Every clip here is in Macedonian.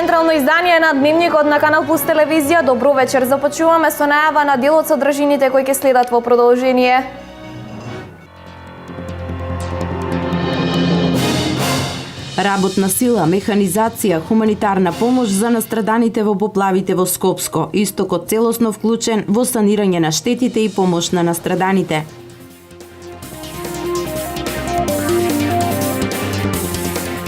централно издание на Дневникот на Канал Плюс телевизија. Добро вечер. Започуваме со најава на дел од содржините кои ќе следат во продолжение. Работна сила, механизација, хуманитарна помош за настраданите во поплавите во Скопско. Истокот целосно вклучен во санирање на штетите и помош на настраданите.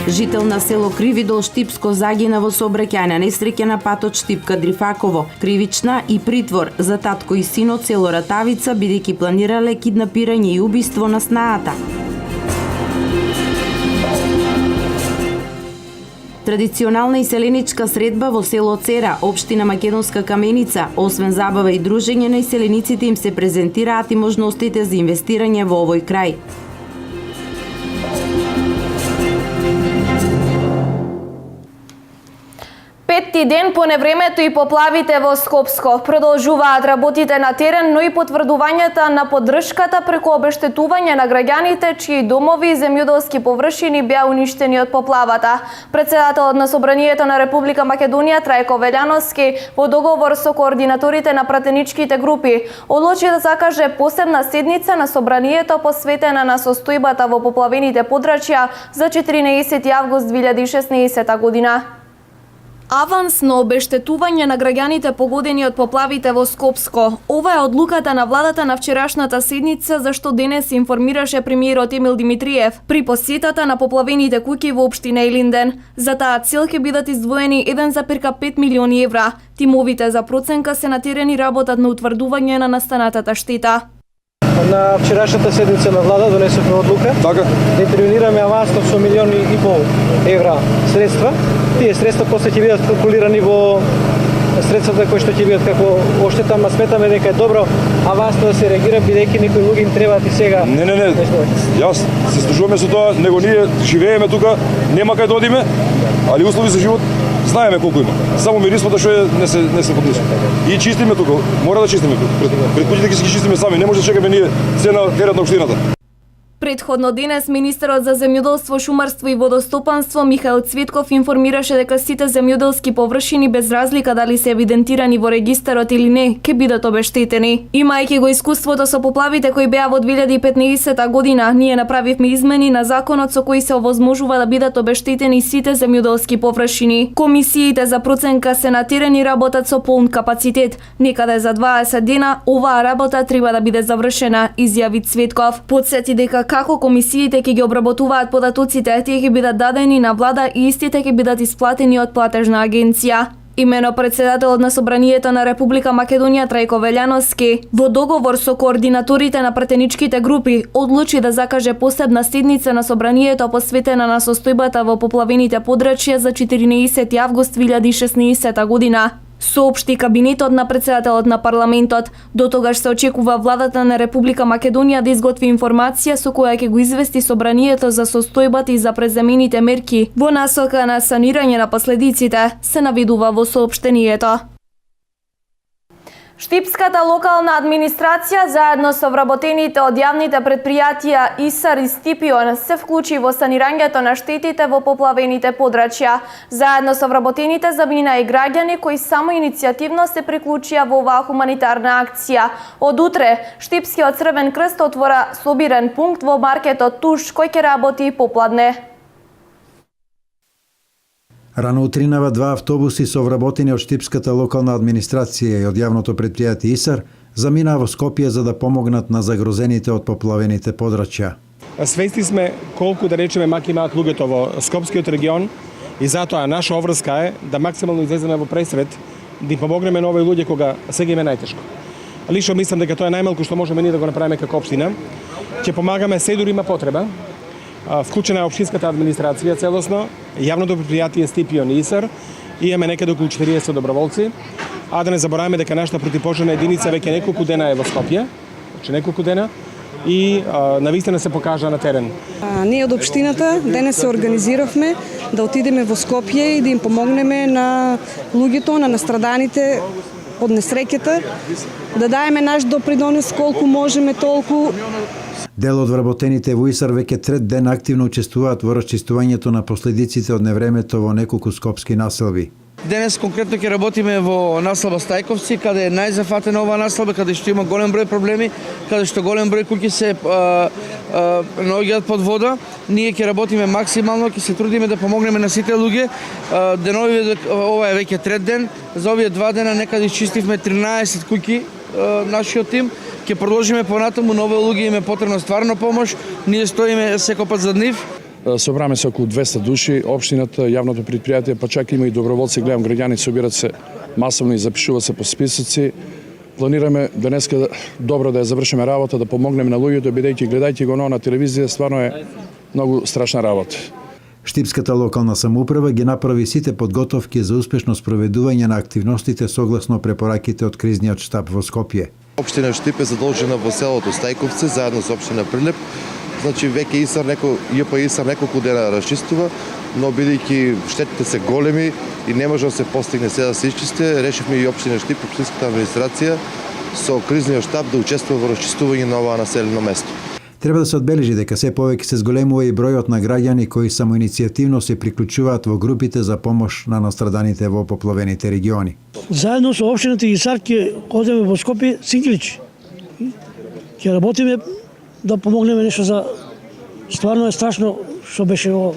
Жител на село Кривидол, Штипско, загина во сообраќајна несреќа на патот Штипка-Дрифаково. Кривична и притвор за татко и синот село Ратавица, бидејќи планирале киднапирање и убиство на снаата. Традиционална иселеничка средба во село Цера, општина Македонска Каменица. Освен забава и дружење, на иселениците им се презентираат и можностите за инвестирање во овој крај. Петти ден по невремето и поплавите во Скопско. Продолжуваат работите на терен, но и потврдувањата на поддршката преку обештетување на граѓаните чии домови и земјоделски површини беа уништени од поплавата. Председателот на Собранието на Република Македонија Трајко Велјановски во договор со координаторите на пратеничките групи одлучи да закаже посебна седница на Собранието посветена на состојбата во поплавените подрачја за 14 август 2016 година. Аванс на обештетување на граѓаните погодени од поплавите во Скопско. Ова е одлуката на владата на вчерашната седница, за што денес информираше премиерот Емил Димитриев при посетата на поплавените куќи во општина Илинден. За таа цел ќе бидат издвоени 1,5 милиони евра. Тимовите за проценка се на терен и работат на утврдување на настанатата штета. На вчерашната седница на влада донесовме одлука да интервенираме авансно со 1,5 милиони евра средства. Тие средства после ќе бидат калкулирани во средствата кои што ќе бидат како оштета, ама сметаме дека е добро авансно да се реагира, бидејќи некои луѓе им требаат и сега. Не. Јас се служуваме со тоа, него ние живееме тука, нема кај да одиме, али услови за живот знаеме колку има. Само мирисмата што не се поднесува. И чистиме тука, мора да чистиме. Пред куќите ќе си ги чистиме сами, не може да чекаме ние се на терен на општината. Предходно денес министерот за земјоделство, шумарство и водостопанство Михаил Цветков информираше дека сите земјоделски површини без разлика дали се евидентирани во регистарот или не, ќе бидат обештетени. Имајќи го искуството со поплавите кои беа во 2015 година, ние направивме измени на законот со кои се овозможува да бидат обештетени сите земјоделски површини. Комисиите за проценка се на терен и работат со полн капацитет. Некаде за 20 дена оваа работа треба да биде завршена, изјави Цветков. Потсети дека како комисиите ќе ги обработуваат податоците, тие ќе бидат дадени на влада и истите ќе бидат исплатени од платежна агенција. Имено председателот на Собранието на Република Македонија Трајко Велјановски во договор со координаторите на пратеничките групи одлучи да закаже посебна седница на Собранието посветена на состојбата во поплавените подрачја за 14 август 2016 година. Соопшти кабинетот на председателот на парламентот. До тогаш се очекува владата на Република Македонија да изготви информација со која ќе го извести Собранието за состојбата и за преземените мерки во насока на санирање на последиците, се наведува во соопштението. Штипската локална администрација заедно со вработените од јавните предпријатија ИСАР и Стипион се вклучи во санирањето на штетите во поплавените подрачја. Заедно со вработените замина и граѓани кои само иницијативно се приклучија во оваа хуманитарна акција. Од утре Штипскиот Црвен крст отвора собирен пункт во маркетот Туш кој ќе работи попладне. Рано утринава два автобуси со вработени од Штипската локална администрација и од јавното предпријатие ИСАР заминаа во Скопје за да помогнат на загрозените од поплавените подрачја. Свести сме колку да речеме маки имаат луѓето во Скопскиот регион и затоа наша обврска е да максимално излеземе во пресрет, да им помогнеме на овој луѓе кога сега им е најтешко. Лично мислам дека тоа е најмалку што можеме ние да го направиме како општина. Ќе помагаме се дури има потреба. Вклучена е општинската администрација целосно, јавното предпријатие Стипион и ИСАР, имаме некаде околу 40 доброволци, а да не забораваме дека нашата противпожарна единица веќе неколку дена е во Скопје, неколку дена, и навистина се покажа на терен. Ние од општината денес се организиравме да отидеме во Скопје и да им помогнеме на луѓето, на настраданите од несреќата, да даеме наш допринос колку можеме толку. Дел од вработените во ИСАР веќе трет ден активно учествуваат во расчистувањето на последиците од невремето во неколку скопски населби. Денес конкретно ќе работиме во наслаба Стајковци, каде е најзафатена оваа наслаба, каде што има голем број проблеми, каде што голем број куќи се наоѓаат под вода. Ние ќе работиме максимално, ќе се трудиме да помогнеме на сите луѓе. Денови, ова е веќе трет ден, за овие 2 дена некаде изчистивме 13 куќи нашиот тим. Ќе продолжиме понатаму, на овие луѓе им е потребна стварно помош. Ние стоиме секој пат за нив. Собраме се околу 200 души, општината, јавното предпријатие, па чак има и доброволци, гледам граѓани собират се масовно и запишуваат се по списоци. Планираме денеска добро да ја завршиме работа, да помогнеме на луѓето, бидејќи гледајќи го на телевизија, стварно е многу страшна работа. Штипската локална самоуправа ги направи сите подготовки за успешно спроведување на активностите согласно препораките од кризниот штаб во Скопје. Општина Штип е задолжена во селото Стајковци заедно со општина Прилеп. Значи веќе ЈП Исар неколку дена расчистува, но бидејќи штетите се големи и не може да се постигне сега да се исчисти, решивме и општина Штип, општинската администрација со кризниот штаб да учествува во расчистување на оваа населено место. Треба да се одбележи дека се повеќе се зголемува и бројот на граѓани кои самоиницијативно се приклучуваат во групите за помош на настраданите во поплавените региони. Заедно со општината Исар ќе одиме во Скопје Синглич. Ќе работиме да помогнеме нешто за стварно е страшно што беше ово.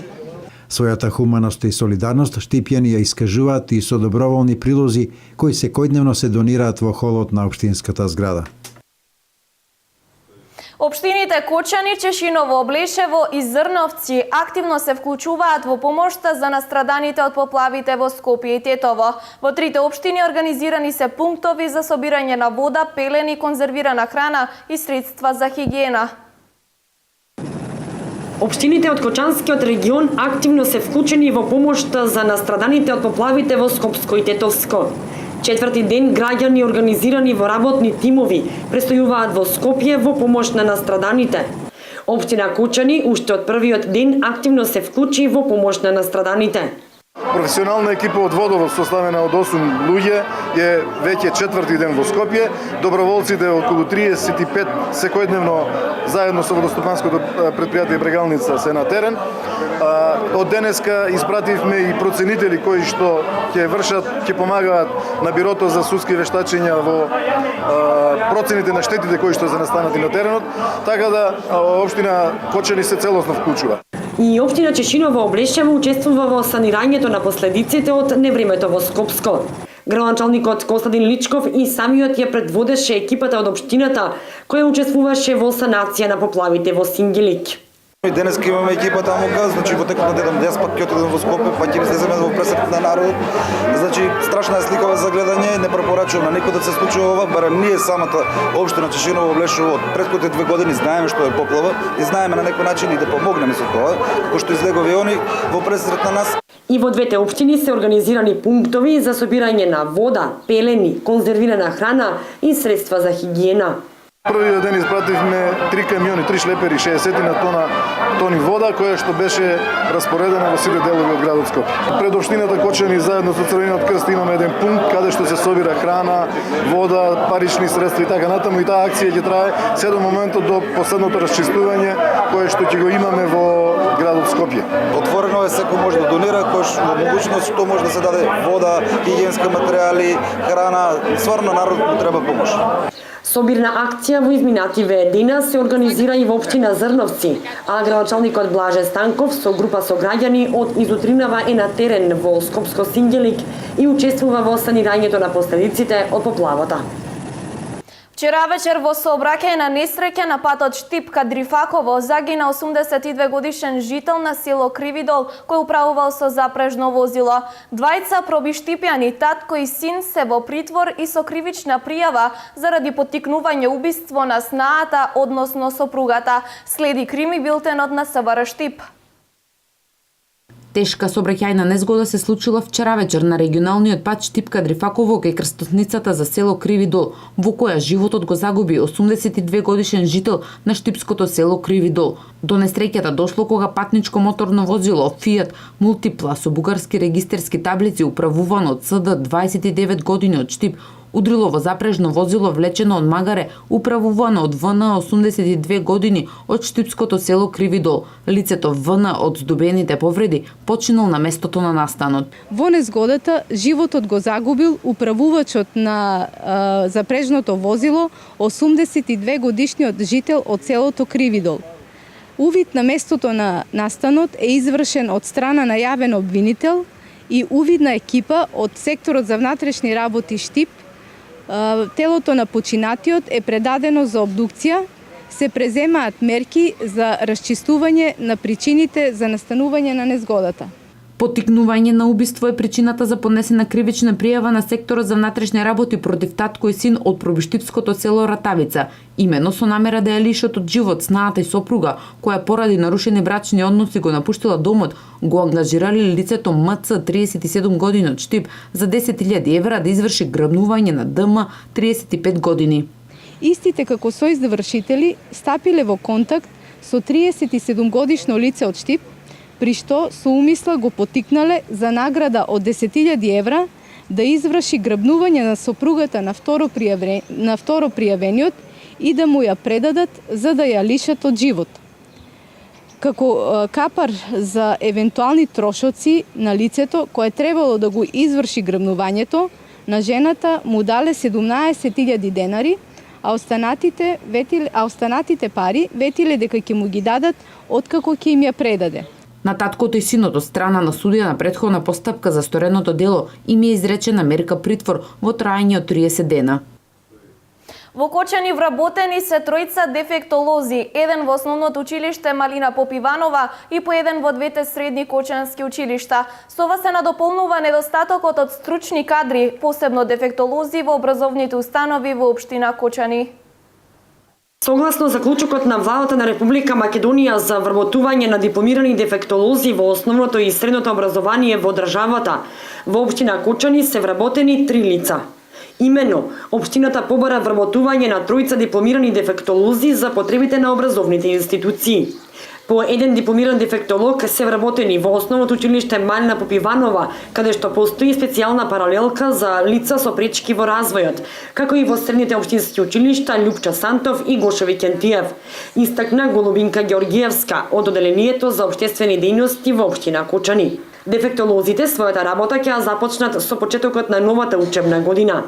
Својата хуманост и солидарност штипјани ја искажуваат и со доброволни прилози кои секојдневно се донираат во холот на општинската зграда. Општините Кочани, Чешиново, Облешево и Зрновци активно се вклучуваат во помошта за настраданите од поплавите во Скопје и Тетово. Во трите општини организирани се пунктови за собирање на вода, пелени, конзервирана храна и средства за хигиена. Општините од Кочанскиот регион активно се вклучени во помошта за настраданите од поплавите во Скопско и Тетовско. Четврти ден граѓани организирани во работни тимови престојуваат во Скопје во помош на настраданите. Општина Кочани уште од првиот ден активно се вклучи во помош на настраданите. Професионална екипа од Водовод составена од 8 луѓе е веќе четврти ден во Скопје. Доброволците околу 35 секојдневно заедно со водостопанското предпријатие Брегалница се на терен. Од денеска испративме и проценители кои што ќе помагаат на бирото за судски вештачења во процените на штетите кои што се настанати на теренот, така да општина Кочани се целосно вклучува. И општина Чешиново Облешево учествува во санирањето на последиците од невремето во Скопско. Градоначалникот Константин Личков и самиот ја предводеше екипата од општината која учествуваше во санација на поплавите во Сингелик. Денес имаме екипа тамука, значи во текот на дедам дес пак ќе отидам во Скопје, па ќе излеземе во пресрет на народот. Значи страшна е сликава за гледање, не препорачувам на никој да се случи ова, барем ние самата општина Чешиново Облешево од претходните 2 години знаеме што е поплава и знаеме на некој начин и да помогнеме со тоа, како што излегови они во пресрет на нас. И во двете општини се организирани пунктови за собирање на вода, пелени, конзервирана храна и средства за хигиена. Првиот ден испративме 3 камиони, 3 шлепери, 60 на тони вода, која што беше распоредена во сите делови од градот Скопје. Пред општината Кочани заедно со Црвениот крст имаме еден пункт каде што се собира храна, вода, парични средства и така натаму, и таа акција ќе трае се до моментот до последното расчистување кое што ќе го имаме во градот Скопје. Отворено е, секој може да донира, кој во могуćност што може да се даде вода, хигиенски материјали, храна, стварно народот му треба помош. Собирна акција во изминативе дена се организира и во општина Зрновци, а градоначалникот Блаже Станков со група со граѓани од изутринава е на терен во Скопско Сингелик и учествува во санирањето на последиците од поплавата. Вчера вечер во сообраќајна несреќа на патот Штип-Кадрифаково загина 82 годишен жител на село Кривидол кој управувал со запрежно возило. Двајца пробиштипјани, татко и син, се во притвор и со кривична пријава заради поттикнување убиство на снаата, односно сопругата. Следи крими билтенот на СВР Штип. Тешка сообраќајна незгода се случила вчера вечер на регионалниот пат Штип-Кадрифаково кај крстосницата за село Кривидол, во која животот го загуби 82 годишен жител на штипското село Кривидол. До несреќата дошло кога патничко моторно возило Fiat Multipla со бугарски регистерски таблици управувано од СД 29 години од Штип удрило во запрежно возило влечено од магаре, управувано од ВН 82 години од штипското село Кривидол. Лицето ВН од здобените повреди починал на местото на настанот. Во незгодата животот го загубил управувачот на запрежното возило, 82 годишниот жител од селото Кривидол. Увид на местото на настанот е извршен од страна на јавен обвинител и увидна екипа од секторот за внатрешни работи Штип. Телото на починатиот е предадено за обдукција. Се преземаат мерки за расчистување на причините за настанување на незгодата. Поттикнување на убиство е причината за поднесена кривична пријава на секторот за внатрешни работи против татко и син од пробиштипското село Ратавица, имено со намера да ја лишат од живот снаата и сопруга, која поради нарушени брачни односи го напуштила домот, го ангажирали лицето МЦ 37 години од Штип за 10.000 евра да изврши грабнување на ДМ 35 години. Истите како соизвршители стапиле во контакт со 37 годишно лице од Штип, при што со умисла го потикнале за награда од 10.000 евра да изврши грабнување на сопругата на второ пријавениот и да му ја предадат за да ја лишат од живот. Како капар за евентуални трошоци на лицето кое требало да го изврши грабнувањето, на жената му дале 17.000 денари, а останатите пари ветиле дека ќе му ги дадат откако ќе им ја предаде. На таткото и синот од страна на судија на претходна постапка за стореното дело им е изречена мерка притвор во траење од 30 дена. Во Кочани вработени се тројца дефектолози, еден во основното училиште Малина Попиванова и по еден во двете средни кочански училишта. Со ова се надополнува недостатокот од стручни кадри, посебно дефектолози во образовните установи во општина Кочани. Согласно заклучокот на владата на Република Македонија за вработување на дипломирани дефектолози во основното и средното образование во државата, во општина Кочани се вработени 3 лица. Имено, општината побара вработување на тројца дипломирани дефектолози за потребите на образовните институции. По еден дипломиран дефектолог се вработени во основното училиште Малина Попиванова, каде што постои специјална паралелка за лица со пречки во развојот, како и во средните општински училишта Љупча Сантов и Гошо Викентиев, истакна Голубинка Ѓоргиевска од Оделението за општествени дејности во општина Кочани. Дефектолозите својата работа ќе започнат со почетокот на новата учебна година.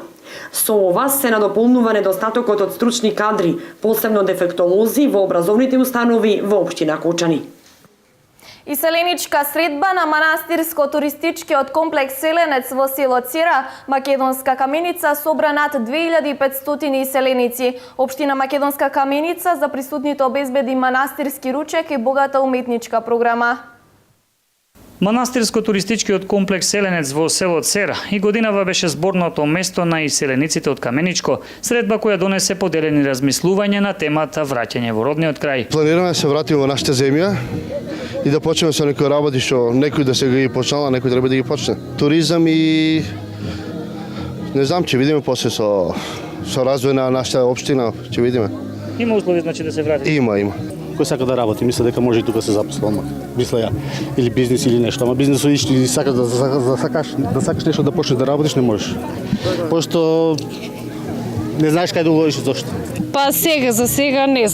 Со ова се надополнува недостатокот од стручни кадри, посебно дефектолози во образовните установи во општина Кочани. Иселеничка средба на манастирско-туристичкиот комплекс Селенец во село Цера, Македонска Каменица, собра над 2500 иселеници. Општина Македонска Каменица за присутните обезбеди манастирски ручек и богата уметничка програма. Манастирско-туристичкиот комплекс Селенец во село Цера и годинава беше зборното место на иселениците од Каменичко, средба која донесе поделени размислувања на темата враќање во родниот крај. Планираме да се вратиме во нашата земја и да почнеме со некои работи што некој да се ги почнала, некој треба да ги почне. Туризам и не знам, ќе видиме после со развој на нашата општина, ќе видиме. Има услови значи да се врати? Има. Кој сака да работи, мисля дека може и тука се записува, ама мисля ја, или бизнис или нешто, ама бизнисот и сакаш да сакаш нешто да почнеш да работиш, не можеш. Пошто не знаеш кај да уложиш зошто. Па за сега не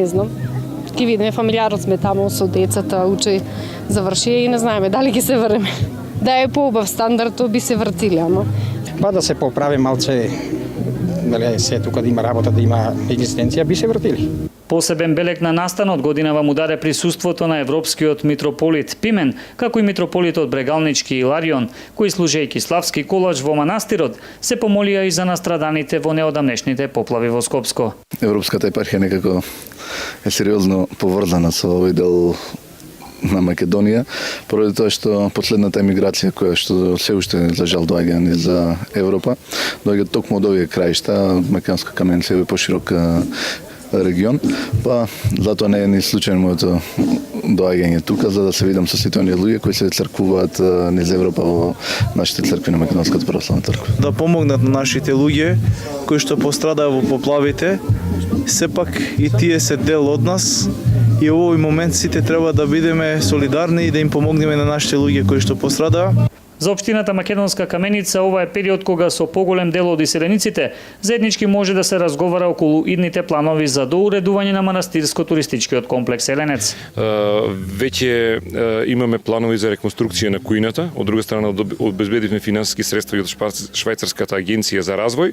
знам. Ќе видиме, фамилиарот сме таму со децата, учи заврши и не знаеме дали ќе се врнеме. Да е поубав стандардот би се вртиле, ама па да се поправи малце, дали се тука да има работа, да има екзистенција, би се вртили. Посебен белег на настанот годинава му даде присуството на европскиот митрополит Пимен, како и митрополитот Брегалнички Иларион, кои служејќи славски колач во манастирот, се помолија и за настраданите во неодамнешните поплави во Скопско. Европската епархија некако е сериозно поврзана со овој дел на Македонија, поради тоа што последната емиграција која што се уште за жал доаѓа за Европа, доаѓа токму од овие краишта, Македонска Каменица е поширок регион, па затоа не е ни случајно моето доаѓање тука, за да се видам со сите оние луѓе кои се цркуваат низ Европа во нашите цркви на Македонската православна црква. Да помогнат на нашите луѓе кои што пострадаа во поплавите, сепак и тие се дел од нас и во овој момент сите треба да бидеме солидарни и да им помогнеме на нашите луѓе кои што пострадаа. За општината Македонска Каменица ова е период кога со поголем дел од иселениците заеднички може да се разговара околу идните планови за доуредување на манастирско-туристичкиот комплекс Еленец. Веќе имаме планови за реконструкција на кујната, од друга страна обезбедивме финансиски средства и од Швајцарската агенција за развој,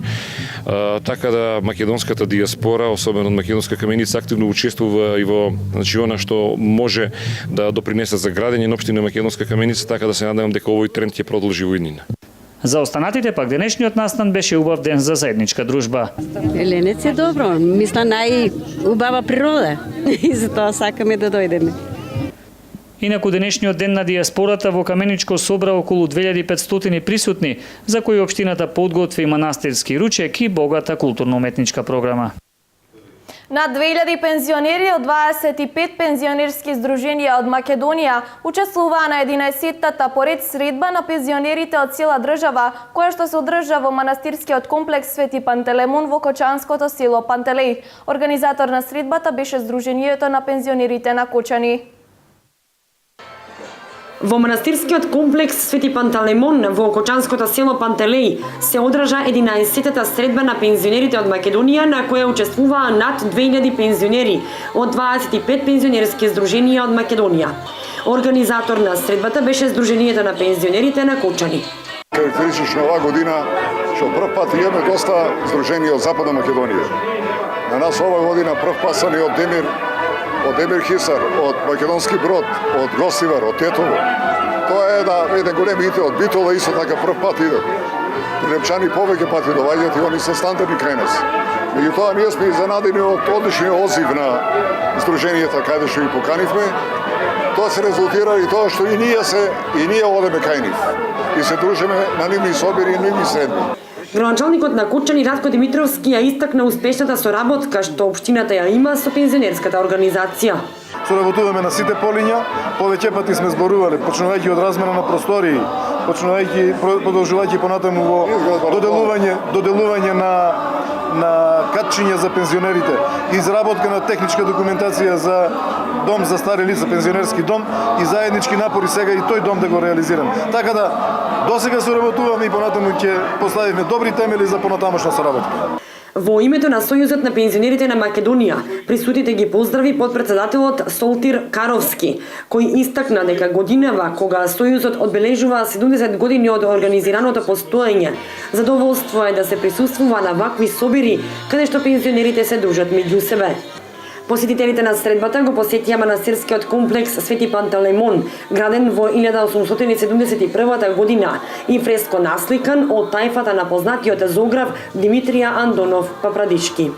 така да македонската диаспора, особено од Македонска Каменица, активно учествува и во она што може да допринесе за градење на општина Македонска Каменица, така да се надевам дека овој тренд ќе продолжи во иднина. За останатите пак денешниот настан беше убав ден за заедничка дружба. Еленец е добро, мисля најубава природа и затоа сакаме да дојдеме. Инаку денешниот ден на диаспората во Каменичко собра околу 2500 присутни, за кои општината подготви манастирски ручек и богата културно-уметничка програма. Над 2000 пензионери од 25 пензионерски здруженија од Македонија учествуваа на 11-тата поред средба на пензионерите од цела држава, која што се одржа во манастирскиот комплекс Свети Пантелеймон во Кочанското село Пантелеј. Организатор на средбата беше Здруженијето на пензионерите на Кочани. Во манастирскиот комплекс Свети Пантелеймон во Кочанското село Пантелеј се одржа 11-тата средба на пензионерите од Македонија, на која учествуваа над 2000 пензионери од 25 пензионерски здруженија од Македонија. Организатор на средбата беше Здруженијето на пензионерите на Кочани. Карактеристично оваа година што прв пат имаме доста здруженија од Западна Македонија. На нас оваа година прв пат са ни од Демир Хисар, од Македонски Брод, од Гостивар, од Тетово. Тоа е еден голем ите од Битола, исто така прв пат идат. Прилепчани повеќе пати доаѓаат и они се стандардни кај нас. Меѓутоа, ние сме изненадени од одличниот одзив на здруженијата каде што ги поканивме. Тоа се резултира и тоа што и ние одеме кај нив. И се дружиме на нивни собери и нивни средби. Градоначалникот на Кочани Радко Димитровски ја истакна успешната соработка што општината ја има со пензионерската организација. Соработуваме на сите полиња, повеќе пати сме зборувале, почнувајќи од размена на простории, продолжувајќи понатаму во доделување на катчиња за пензионерите, изработка на техничка документација за дом за стари лица, пензионерски дом и заеднички напори сега и тој дом да го реализираме. Така да досега соработуваме и понатаму ќе поставиме добри темели за понатамошна соработка. Во името на Сојузот на пензионерите на Македонија, присутните ги поздрави подпредседателот Солтир Каровски, кој истакна дека годинава кога Сојузот одбележува 70 години од организираното постоење, задоволство е да се присуствува на вакви собири каде што пензионерите се дружат меѓу себе. Посетителите на средбата го посетија манастирскиот комплекс Свети Пантелеймон, граден во 1871 година и фреско насликан од тајфата на познатиот зоограф Димитрија Андонов Папрадишки.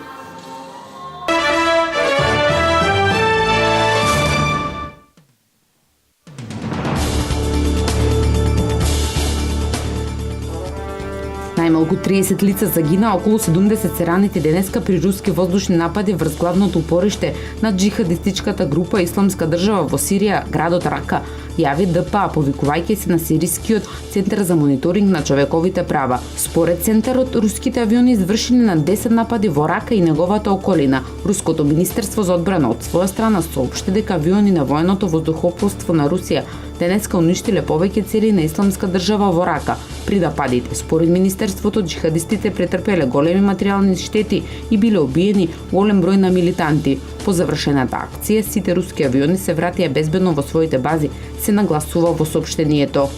Најмалку 30 лица загина, околу 70 се ранети денеска при руски воздушни напади врз главното упориште на джихадистичката група Исламска држава во Сирија, градот Рака, јави ДПА, повикувајќи се на Сирискиот центар за мониторинг на човековите права. Според центарот, руските авиони извршиле на 10 напади во Рака и неговата околина. Руското министерство за одбрана од своја страна соопшти дека авиони на военото воздухопловство на Русија денеска уништиле повеќе цели на Исламска држава во Рака. При нападите, според министерството, джихадистите претрпеле големи материјални штети и биле убиени голем број на милитанти. По завршената акција, сите руски авиони се вратија безбедно во своите бази, се нагласува во соопштението.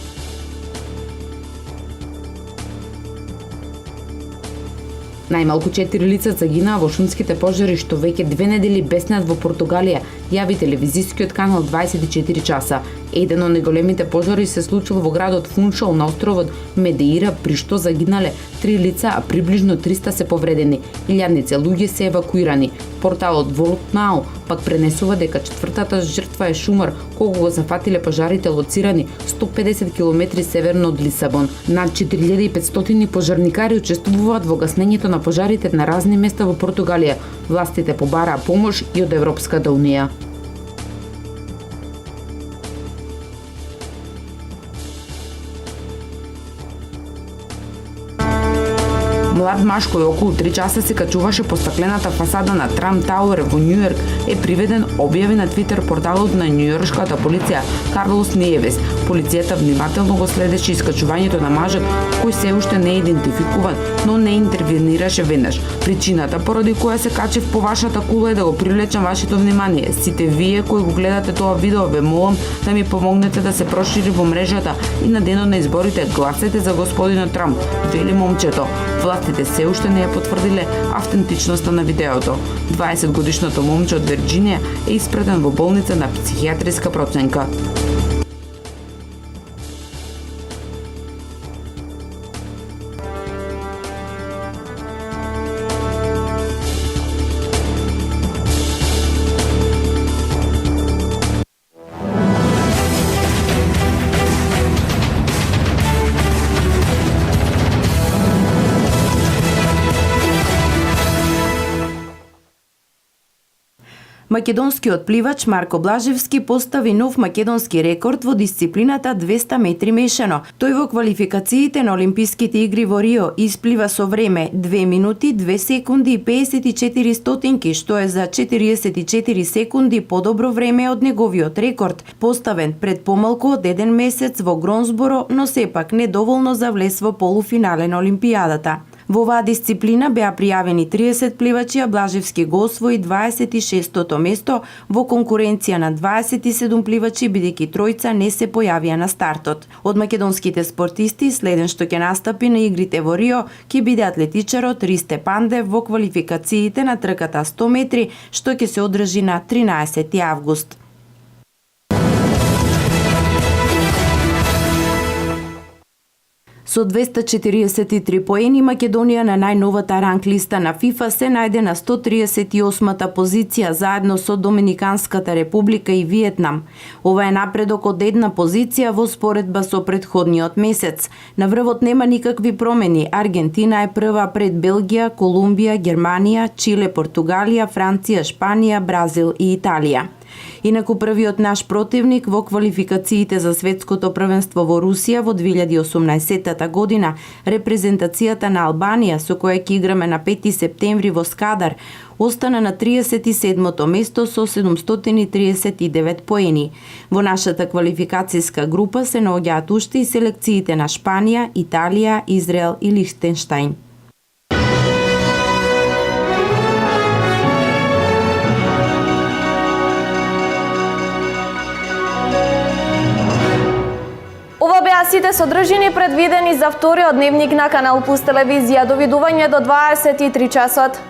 Најмалку 4 лица загинаа во шумските пожари што веќе 2 недели беснеат во Португалија, јави телевизискиот канал 24 часа. Еден од најголемите пожари се случил во градот Фуншал на островот Медеира, при што загинале 3 лица, а приближно 300 се повредени. Илјадници луѓе се евакуирани. Порталот World Now пак пренесува дека четвртата жртва е шумар, кога го зафатиле пожарите лоцирани 150 км северно од Лисабон. Над 4500 пожарникари учествуваат во гаснењето на пожарите на разни места во Португалија. Властите побараа помош и од Европската унија. Млад маж кој околу 3 часа се качуваше по стаклената фасада на Трам Тауер во Њујорк е приведен, објави на Твитер порталот на њујоршката полиција Карлос Неевес. Полицијата внимателно го следеше искачувањето на мажот, кој се уште не е идентификуван, но не интервенираше веднаш. Причината поради која се качев по вашата кула е да го привлечам вашето внимание. Сите вие кои го гледате тоа видео, ве молам да ми помогнете да се прошири во мрежата и на денот на изборите гласете за господинот Трамп, вели момчето. Властите се уште не ја потврдиле автентичноста на видеото. 20-годишното момче од Вирџинија е испратен во болница на психијатриска проценка. Македонскиот пливач Марко Блажевски постави нов македонски рекорд во дисциплината 200 метри мешано. Тој во квалификациите на Олимписките игри во Рио исплива со време 2 минути 2 секунди и 54 стотинки, што е за 44 секунди подобро време од неговиот рекорд, поставен пред помалку од 1 месец во Гронсборо, но сепак недоволно за влез во полуфинале на Олимпијадата. Во оваа дисциплина беа пријавени 30 пливачи, а Блажевски го освои 26-тото место во конкуренција на 27 пливачи, бидејќи тројца не се појавија на стартот. Од македонските спортисти, следен што ќе настапи на игрите во Рио, ќе биде атлетичарот Ристе Пандев во квалификациите на трката 100 метри, што ќе се одржи на 13 август. Со 243 поени, Македонија на најновата ранг листа на ФИФА се најде на 138-та позиција заедно со Доминиканската република и Виетнам. Ова е напредок од една позиција во споредба со претходниот месец. На врвот нема никакви промени. Аргентина е прва пред Белгија, Колумбија, Германија, Чиле, Португалија, Франција, Шпанија, Бразил и Италија. Инаку првиот наш противник во квалификациите за светското првенство во Русија во 2018 година, репрезентацијата на Албанија, со која ќе играме на 5 септември во Скадар, остана на 37-то место со 739 поени. Во нашата квалификацијска група се наоѓаат уште и селекциите на Шпанија, Италија, Израел и Лихтенштајн. Ова беа сите содржини предвидени за вториот дневник на Канал Плюс телевизија. Довидување до 23 часот.